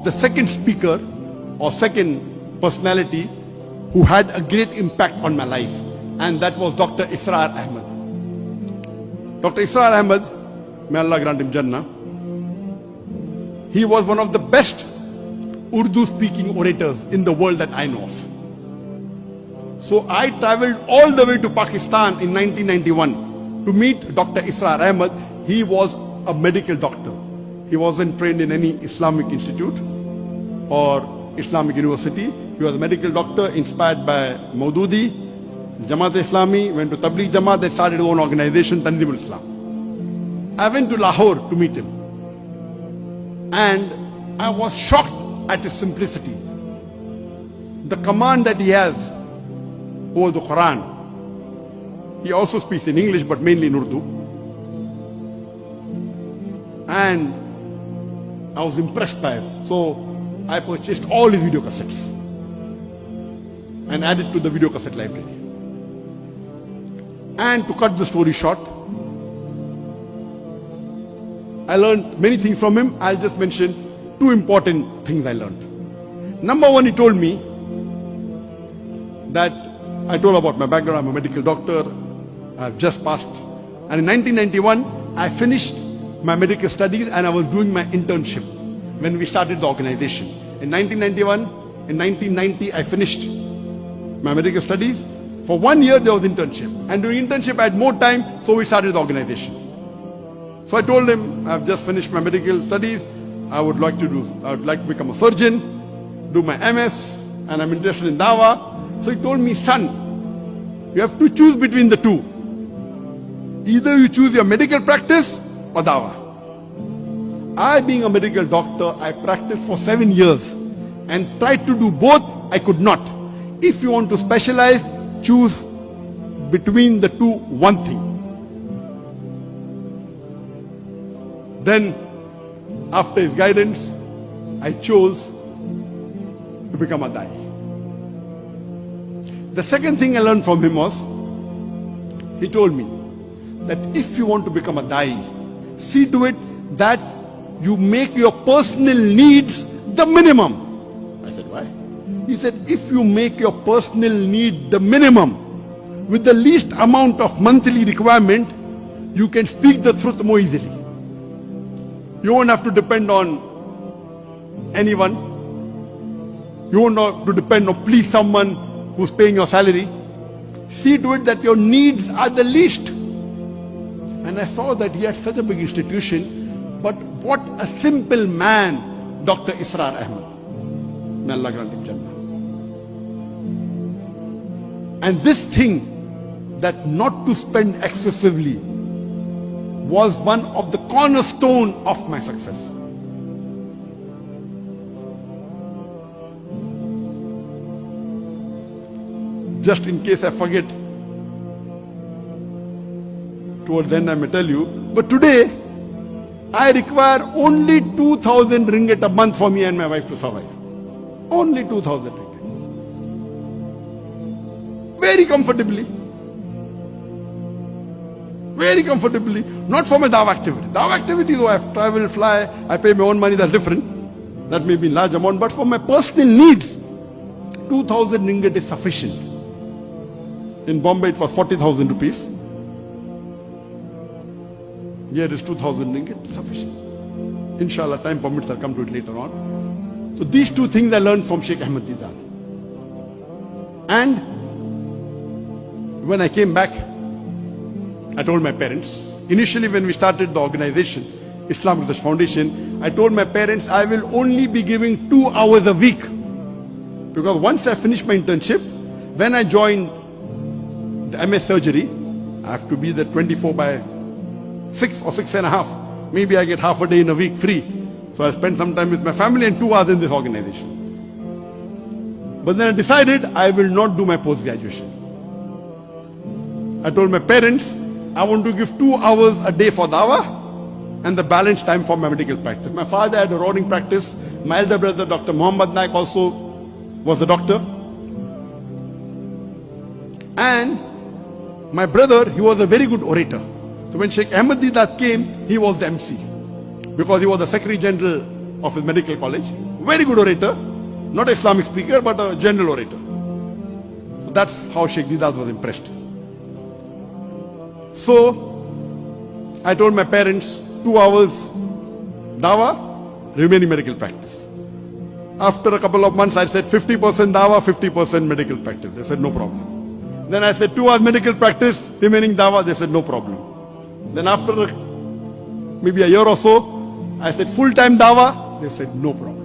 The second speaker or second personality who had a great impact on my life, and that was Dr. Israr Ahmed. Dr. Israr Ahmed, may Allah grant him Jannah, he was one of the best Urdu speaking orators in the world that I know of. So I traveled all the way to Pakistan in 1991 to meet Dr. Israr Ahmed. He was a medical doctor. He wasn't trained in any Islamic institute or Islamic university. He was a medical doctor inspired by Maududi, Jamaat Islami, went to Tabligh Jamaat, they started his own organization, Tanzim Islam. I went to Lahore to meet him. And I was shocked at his simplicity. The command that he has over the Quran. He also speaks in English, but mainly in Urdu. And I was impressed by it. So I purchased all his video cassettes and added to the video cassette library. And to cut the story short, I learned many things from him. I'll just mention two important things I learned. Number one, he told me that I told about my background. I'm a medical doctor. I've just passed. And in 1991, I finished my medical studies and I was doing my internship when we started the organization. In 1991, in 1990, I finished my medical studies. For 1 year, there was internship. And during internship, I had more time, so we started the organization. So I told him, I've just finished my medical studies. I would like to become a surgeon, do my MS, and I'm interested in Dawah. So he told me, son, you have to choose between the two. Either you choose your medical practice or Dawah. I, being a medical doctor, I practiced for 7 years and tried to do both. I could not. If you want to specialize, choose between the two one thing. Then, after his guidance, I chose to become a Dai. The second thing I learned from him was, he told me that if you want to become a Dai, see to it that you make your personal needs the minimum. I said, why? He said, if you make your personal need the minimum, with the least amount of monthly requirement, you can speak the truth more easily. You won't have to depend on anyone. You won't have to depend on please someone who's paying your salary. See to it that your needs are the least. And I saw that he had such a big institution, but what a simple man, Dr. Israr Ahmed. May Allah grant him Jannah. And this thing, that not to spend excessively, was one of the cornerstone of my success. Just in case I forget, towards the end I may tell you, but today I require only 2,000 ringgit a month for me and my wife to survive. Only 2,000 ringgit. Very comfortably. Very comfortably. Not for my Dawah activity. Dawah activity, though I have travel, fly, I pay my own money, that's different. That may be in large amount. But for my personal needs, 2,000 ringgit is sufficient. In Bombay, it was 40,000 rupees. Here it is 2,000 ringgit, sufficient. Inshallah, time permits, I'll come to it later on. So these two things I learned from Sheikh Ahmed Didan. And when I came back, I told my parents, initially when we started the organization, Islamic Research Foundation, I told my parents I will only be giving 2 hours a week. Because once I finished my internship, when I joined the MS surgery, I have to be there 24/6 or 6.5. Maybe I get half a day in a week free. So I spend some time with my family and 2 hours in this organization. But then I decided I will not do my post-graduation. I told my parents, I want to give 2 hours a day for Dawah and the balance time for my medical practice. My father had a roaring practice. My elder brother, Dr. Muhammad Naik, also was a doctor. And my brother, he was a very good orator. So when Sheikh Ahmed Didat came, he was the MC. Because he was the Secretary General of his medical college. Very good orator. Not an Islamic speaker, but a general orator. So that's how Sheikh Didas was impressed. So I told my parents, 2 hours dawah, remaining medical practice. After a couple of months, I said 50% dawah, 50% medical practice. They said no problem. Then I said 2 hours medical practice, remaining dawah. They said no problem. Then after maybe a year or so, I said full-time dawah. They said no problem.